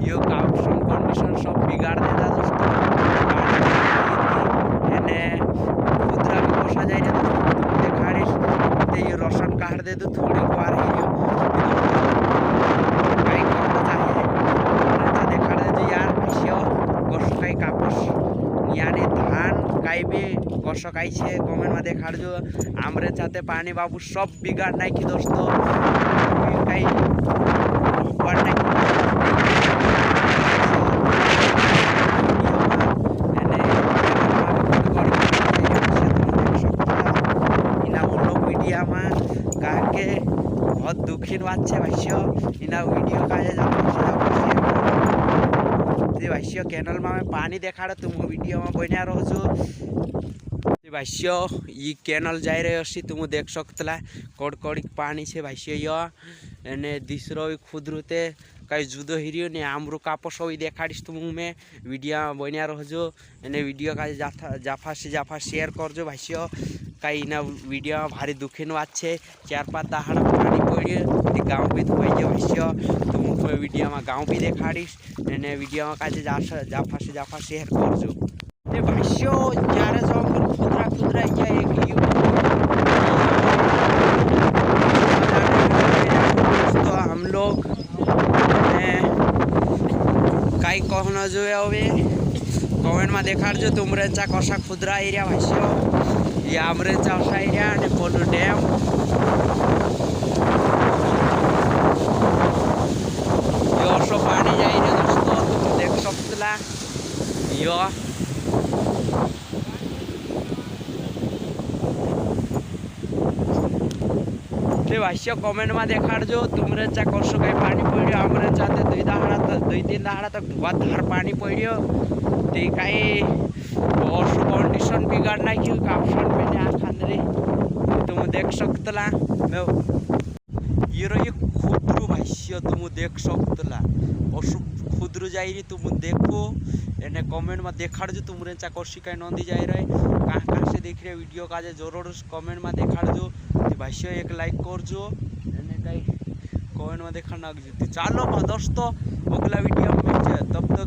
यो option condition सब बिगाड़ देता दोस्तों। एने खुदरा भी पोसा जाए ना दोस्तों, तुम देखाड़ीश ते ये रोशन काट दे तो थोड़ी बार ही यो कई करना चाहिए तो देखा दे जो यार भाष्य कष्ट कई कापस यानी धान कई भी कष्ट कई छे कमेंट में देखा जो आमरे चाहते पानी बाबू सब बिगाड़ नहीं की दोस्तों। कई ऊपर नहीं के बहुत दुखी बात है भाष्य इना वीडियो का भाष्य कैनल में पानी देखा तुम वीडियो में बना रहो भाष्य ये कैनल जाए रहे अच्छी तुम देख सकता कड़कड़ी पानी से भाष्य ये दिसरो खुदरूते कई जुदो हिरियो ने आमरू कापस देखाड़ीश तुम में वीडियो बना रहो एने वीडियो का जाफा से जाफा शेयर करजो भाष्य कई ना वीडियो में भारी दुखी बात है 4-5 दहाड़ा पानी पड़े गाँव भी धोई भाष्य तुम वीडियो में गाँव भी देखाड़ीश एने वीडियो में काजे जाफा से जाफा शेयर करजो भाष्य जारे जंगल खुदरा खुदरा तो हम लोग कई कहना जो है कमेंट में देखा जो तुमरे कसा खुदरा एरिया भाष्य ये आमरे असा एरिया पोलो डैम यो पानी जाए दोस्तों तुम देख सकता यो भाष्य कमेंट में देखा जो तुमरे कस कई पानी पड़ो आमरे चाहते 2-3 दहाड़ा तक धुआधार पानी पड़ो ते कई कंडीशन बिगाड़ ना क्यों ऑप्शन में आखांदरे तुम देख सकता ये खुदरू भाष्य तुम देख सकता अशु खुदरू जाए तुम देखो एने कमेंट में देखा जो तुम कसी कई नंदी जाए रहे कहाँ से देख रहे वीडियो का जरूर कमेंट में देखा जो भाष्य एक लाइक करजो एने कई कमेंट में देखा ना चालो दोस्तों अगला वीडियो में तब तक